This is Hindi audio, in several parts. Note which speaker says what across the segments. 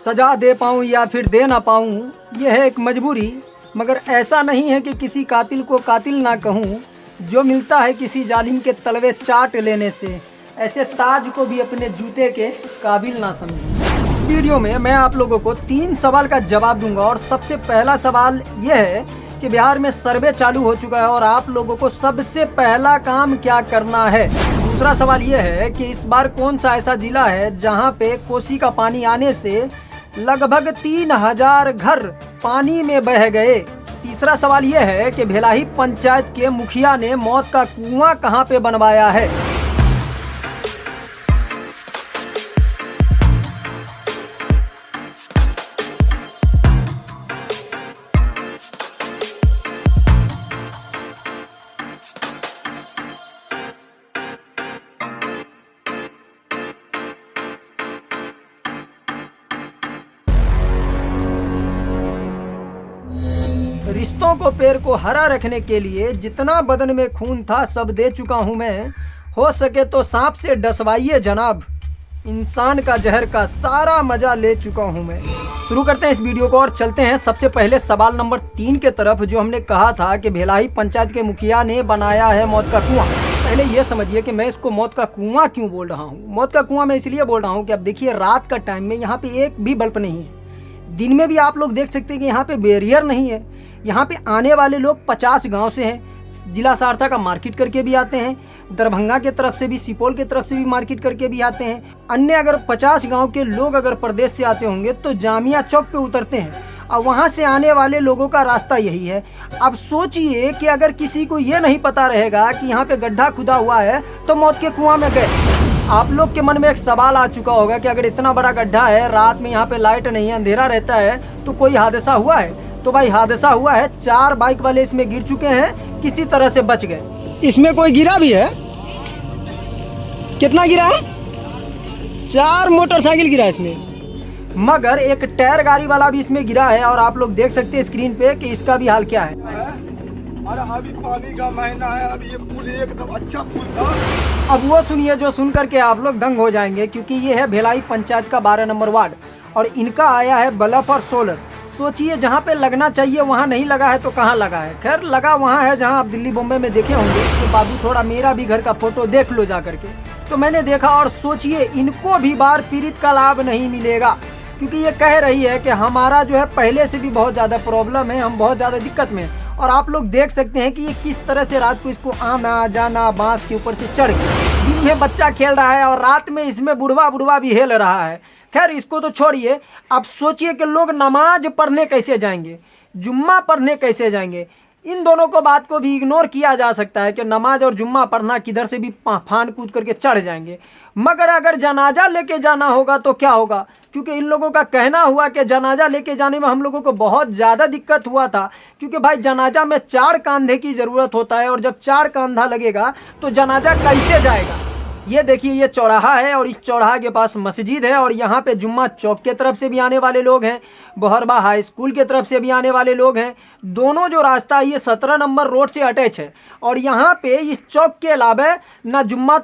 Speaker 1: सजा दे पाऊँ या फिर दे ना पाऊँ, यह है एक मजबूरी। मगर ऐसा नहीं है कि किसी कातिल को कातिल ना कहूँ। जो मिलता है किसी जालिम के तलवे चाट लेने से, ऐसे ताज को भी अपने जूते के काबिल ना समझूं। इस वीडियो में मैं आप लोगों को 3 सवाल का जवाब दूंगा और सबसे पहला सवाल यह है कि बिहार में सर्वे चालू हो चुका है और आप लोगों को सबसे पहला काम क्या करना है। दूसरा सवाल यह है कि इस बार कौन सा ऐसा जिला है जहां पे कोसी का पानी आने से लगभग 3000 घर पानी में बह गए। तीसरा सवाल यह है कि भेलाही पंचायत के मुखिया ने मौत का कुआं कहां पे बनवाया है। रिश्तों को पैर को हरा रखने के लिए जितना बदन में खून था सब दे चुका हूं मैं। हो सके तो सांप से डसवाइए जनाब, इंसान का जहर का सारा मजा ले चुका हूं मैं। शुरू करते हैं इस वीडियो को और चलते हैं सबसे पहले सवाल नंबर 3 के तरफ, जो हमने कहा था कि भेलाही पंचायत के मुखिया ने बनाया है मौत का कुआं। पहले ये समझिए कि मैं इसको मौत का कुआं क्यों बोल रहा हूँ। मौत का कुआं मैं इसलिए बोल रहा हूँ कि अब देखिए रात का टाइम में यहाँ पे एक भी बल्ब नहीं है। दिन में भी आप लोग देख सकते हैं कि यहाँ पे बैरियर नहीं है। यहाँ पे आने वाले लोग 50 गांव से हैं। जिला सहरसा का मार्केट करके भी आते हैं, दरभंगा के तरफ से भी, सुपौल के तरफ से भी मार्केट करके भी आते हैं। अन्य अगर 50 गांव के लोग अगर प्रदेश से आते होंगे तो जामिया चौक पे उतरते हैं और वहाँ से आने वाले लोगों का रास्ता यही है। अब सोचिए कि अगर किसी को ये नहीं पता रहेगा कि यहाँ पे गड्ढा खुदा हुआ है तो मौत के कुआं में गए। आप लोग के मन में एक सवाल आ चुका होगा कि अगर इतना बड़ा गड्ढा है, रात में यहाँ पे लाइट नहीं है, अंधेरा रहता है, तो कोई हादसा हुआ है? तो भाई हादसा हुआ है। 4 बाइक वाले इसमें गिर चुके हैं, किसी तरह से बच गए। इसमें कोई गिरा भी है? कितना गिरा है? 4 मोटरसाइकिल गिरा इसमें, मगर एक टायर गाड़ी वाला भी इसमें गिरा है। और आप लोग देख सकते हैं स्क्रीन पे कि इसका भी हाल क्या है।
Speaker 2: अरे अभी पानी का महीना है, अभी ये पुल एकदम अच्छा पुल था।
Speaker 1: अब वो सुनिए जो सुन करके आप लोग दंग हो जाएंगे, क्योंकि ये है भेलाही पंचायत का 12 नंबर वार्ड और इनका आया है बल्ब और सोलर। सोचिए जहाँ पे लगना चाहिए वहाँ नहीं लगा है तो कहाँ लगा है? खैर लगा वहाँ है जहाँ आप दिल्ली बॉम्बे में देखे होंगे। तो बाबू थोड़ा मेरा भी घर का फोटो देख लो जा करके। तो मैंने देखा और सोचिए इनको भी बार पीड़ित का लाभ नहीं मिलेगा, क्योंकि ये कह रही है कि हमारा जो है पहले से भी बहुत ज़्यादा प्रॉब्लम है, हम बहुत ज़्यादा दिक्कत में हैं। और आप लोग देख सकते हैं कि ये किस तरह से रात को इसको आना जाना बांस के ऊपर से चढ़ के, दिन में बच्चा खेल रहा है और रात में इसमें बुढ़वा भी हेल रहा है। खैर इसको तो छोड़िए, अब सोचिए कि लोग नमाज पढ़ने कैसे जाएंगे, जुम्मा पढ़ने कैसे जाएंगे। इन दोनों को बात को भी इग्नोर किया जा सकता है कि नमाज और जुम्मा पढ़ना किधर से भी फान कूद करके चढ़ जाएंगे। मगर अगर जनाजा लेके जाना होगा तो क्या होगा? क्योंकि इन लोगों का कहना हुआ कि जनाजा लेके जाने में हम लोगों को बहुत ज़्यादा दिक्कत हुआ था, क्योंकि भाई जनाजा में 4 कंधे की ज़रूरत होता है और जब 4 कंधा लगेगा तो जनाजा कैसे जाएगा। ये देखिए ये चौराहा है और इस चौराहा के पास मस्जिद है और यहाँ पे जुम्मा चौक के तरफ से भी आने वाले लोग हैं, बहरबा हाई स्कूल के तरफ से भी आने वाले लोग हैं। दोनों जो रास्ता है ये 17 नंबर रोड से अटैच है। और यहाँ पे इस चौक के अलावा ना जुम्मा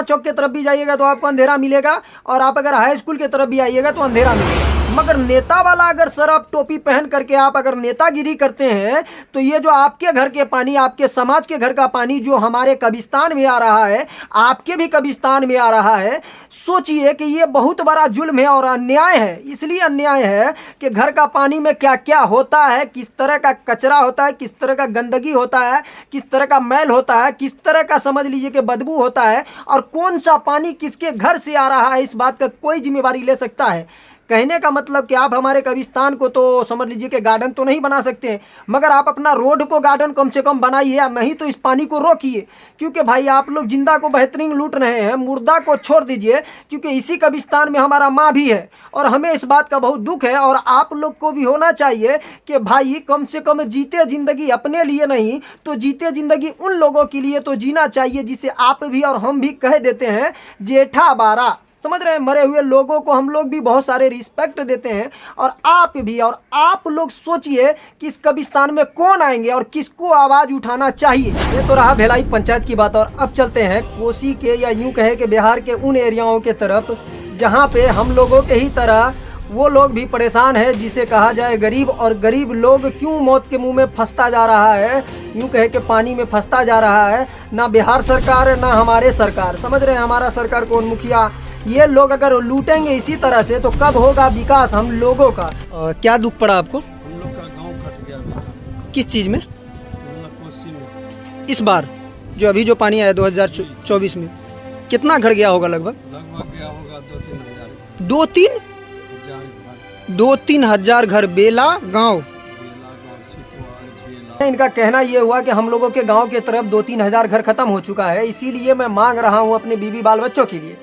Speaker 1: चौक के तरफ भी जाइएगा तो आपको अंधेरा मिलेगा और आप अगर हाई स्कूल के तरफ भी आइएगा तो अंधेरा मिलेगा। मगर नेता वाला अगर सर आप टोपी पहन करके आप अगर नेतागिरी करते हैं तो ये जो आपके घर के पानी, आपके समाज के घर का पानी जो हमारे कब्रिस्तान में आ रहा है, आपके भी कब्रिस्तान में आ रहा है, सोचिए कि ये बहुत बड़ा जुल्म है और अन्याय है। इसलिए अन्याय है कि घर का पानी में क्या क्या होता है, किस तरह का कचरा होता है, किस तरह का गंदगी होता है, किस तरह का मैल होता है, किस तरह का समझ लीजिए कि बदबू होता है और कौन सा पानी किसके घर से आ रहा है, इस बात का कोई जिम्मेवारी ले सकता है? कहने का मतलब कि आप हमारे कब्रिस्तान को तो समझ लीजिए कि गार्डन तो नहीं बना सकते, मगर आप अपना रोड को गार्डन कम से कम बनाइए, या नहीं तो इस पानी को रोकिए। क्योंकि भाई आप लोग जिंदा को बेहतरीन लूट रहे हैं, मुर्दा को छोड़ दीजिए, क्योंकि इसी कब्रिस्तान में हमारा माँ भी है और हमें इस बात का बहुत दुख है। और आप लोग को भी होना चाहिए कि भाई कम से कम जीते ज़िंदगी अपने लिए नहीं तो जीते ज़िंदगी उन लोगों के लिए तो जीना चाहिए जिसे आप भी और हम भी कह देते हैं जेठा बारा। समझ रहे हैं? मरे हुए लोगों को हम लोग भी बहुत सारे रिस्पेक्ट देते हैं और आप भी। और आप लोग सोचिए कि इस कब्रिस्तान में कौन आएंगे और किसको आवाज़ उठाना चाहिए। ये तो रहा भेलाई पंचायत की बात। और अब चलते हैं कोसी के, या यूं कहे कि बिहार के उन एरियाओं के तरफ जहां पे हम लोगों के ही तरह वो लोग भी परेशान है जिसे कहा जाए गरीब। और गरीब लोग क्यों मौत के मुंह में फंसता जा रहा है, यूँ कहे कि पानी में फंसता जा रहा है। ना बिहार सरकार है ना हमारे सरकार, समझ रहे हैं हमारा सरकार कौन, मुखिया। ये लोग अगर लूटेंगे इसी तरह से तो कब होगा विकास हम लोगों का। क्या दुख पड़ा आपको?
Speaker 3: हम लोग का गांव कट गया बेटा।
Speaker 1: किस चीज़ में?
Speaker 3: कोसी में।
Speaker 1: इस बार जो अभी जो पानी आया 2024 में कितना घर गया होगा? लगभग
Speaker 3: गया होगा 2-3 हज़ार।
Speaker 1: 2-3 हजार घर बेला गांव। इनका कहना ये हुआ कि हम लोगों के गांव के तरफ 2-3 हजार घर खत्म हो चुका है, इसीलिए मैं मांग रहा हूं अपने बीवी बाल बच्चों के लिए।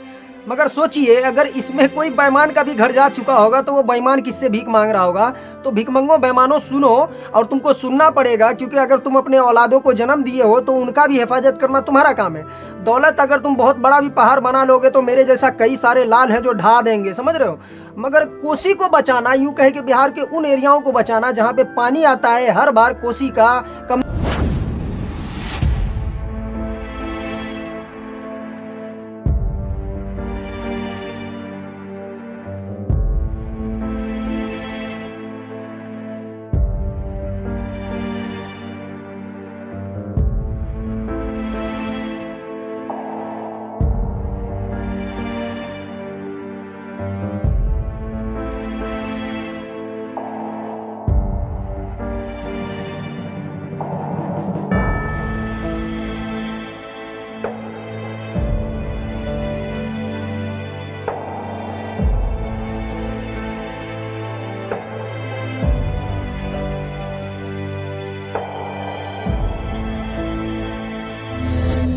Speaker 1: मगर सोचिए अगर इसमें कोई बेईमान का भी घर जा चुका होगा तो वो बेईमान किससे भीख मांग रहा होगा। तो भिखमंगो बेईमानों सुनो, और तुमको सुनना पड़ेगा, क्योंकि अगर तुम अपने औलादों को जन्म दिए हो तो उनका भी हिफाजत करना तुम्हारा काम है। दौलत अगर तुम बहुत बड़ा भी पहाड़ बना लोगे तो मेरे जैसा कई सारे लाल हैं जो ढा देंगे, समझ रहे हो। मगर कोसी को बचाना, यूँ कहे कि बिहार के उन एरियाओं को बचाना जहाँ पे पानी आता है हर बार कोसी का कम।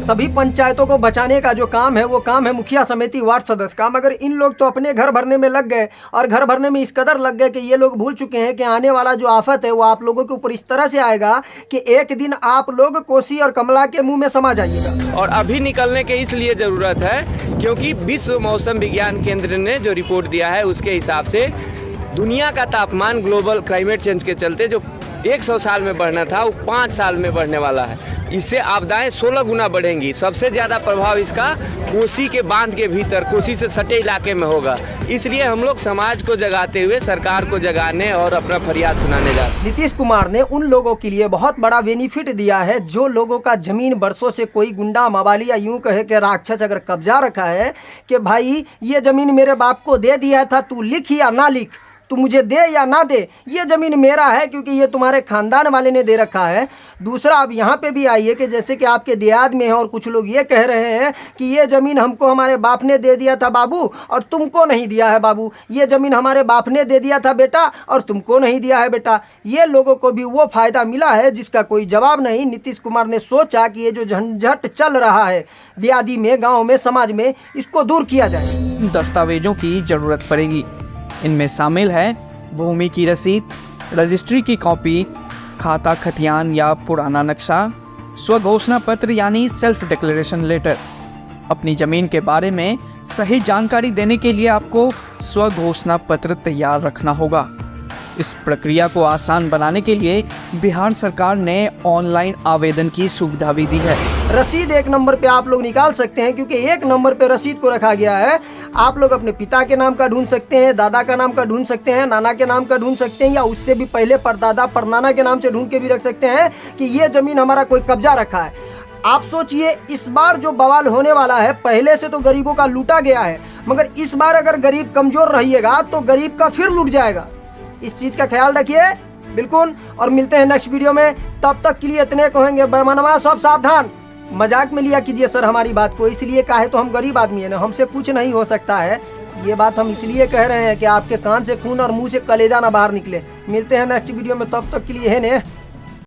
Speaker 1: सभी पंचायतों को बचाने का जो काम है वो काम है मुखिया समिति वार्ड सदस्य का। मगर इन लोग तो अपने घर भरने में लग गए, और घर भरने में इस कदर लग गए कि ये लोग भूल चुके हैं कि आने वाला जो आफत है वो आप लोगों के ऊपर इस तरह से आएगा कि एक दिन आप लोग कोसी और कमला के मुंह में समा जाइएगा।
Speaker 4: और अभी निकलने के इसलिए ज़रूरत है क्योंकि विश्व मौसम विज्ञान केंद्र ने जो रिपोर्ट दिया है उसके हिसाब से दुनिया का तापमान ग्लोबल क्लाइमेट चेंज के चलते जो 100 साल में बढ़ना था वो 5 साल में बढ़ने वाला है। इससे आपदाएं 16 गुना बढ़ेंगी। सबसे ज़्यादा प्रभाव इसका कोसी के बांध के भीतर, कोसी से सटे इलाके में होगा। इसलिए हम लोग समाज को जगाते हुए सरकार को जगाने और अपना फरियाद सुनाने जा रहे हैं।
Speaker 1: नीतीश कुमार ने उन लोगों के लिए बहुत बड़ा बेनिफिट दिया है जो लोगों का जमीन बरसों से कोई गुंडा मवाली या यूं कहे कि राक्षस अगर कब्जा रखा है कि भाई ये जमीन मेरे बाप को दे दिया था, तू लिख या ना लिख, तू मुझे दे या ना दे, ये ज़मीन मेरा है क्योंकि ये तुम्हारे खानदान वाले ने दे रखा है। दूसरा अब यहाँ पे भी आइए कि जैसे कि आपके देहात में है और कुछ लोग ये कह रहे हैं कि ये ज़मीन हमको हमारे बाप ने दे दिया था बाबू और तुमको नहीं दिया है बाबू, ये ज़मीन हमारे बाप ने दे दिया था बेटा और तुमको नहीं दिया है बेटा। ये लोगों को भी वो फ़ायदा मिला है जिसका कोई जवाब नहीं। नीतीश कुमार ने सोचा कि ये जो झंझट चल रहा है दियादी में, गाँव में, समाज में, इसको दूर किया जाए।
Speaker 5: दस्तावेजों की ज़रूरत पड़ेगी। इनमें शामिल है भूमि की रसीद, रजिस्ट्री की कॉपी, खाता खतियान या पुराना नक्शा, स्वघोषणा पत्र यानी सेल्फ डिक्लेरेशन लेटर। अपनी ज़मीन के बारे में सही जानकारी देने के लिए आपको स्वघोषणा पत्र तैयार रखना होगा। इस प्रक्रिया को आसान बनाने के लिए बिहार सरकार ने ऑनलाइन आवेदन की सुविधा भी दी है।
Speaker 1: रसीद एक नंबर पे आप लोग निकाल सकते हैं क्योंकि एक नंबर पे रसीद को रखा गया है। आप लोग अपने पिता के नाम का ढूंढ सकते हैं, दादा का नाम का ढूंढ सकते हैं, नाना के नाम का ढूंढ सकते हैं, या उससे भी पहले परदादा परनाना के नाम से ढूंढ के भी रख सकते हैं कि ये ज़मीन हमारा कोई कब्जा रखा है। आप सोचिए इस बार जो बवाल होने वाला है, पहले से तो गरीबों का लूटा गया है, मगर इस बार अगर गरीब कमज़ोर रहिएगा तो गरीब का फिर लूट जाएगा। इस चीज़ का ख्याल रखिए बिल्कुल। और मिलते हैं नेक्स्ट वीडियो में, तब तक के लिए इतने कहेंगे बेईमानवा सब सावधान। मजाक में लिया कीजिए सर हमारी बात को, इसलिए काहे तो हम गरीब आदमी है ना, हमसे कुछ नहीं हो सकता है। ये बात हम इसलिए कह रहे हैं कि आपके कान से खून और मुंह से कलेजा ना बाहर निकले। मिलते हैं नेक्स्ट वीडियो में, तब तक के लिए है ने।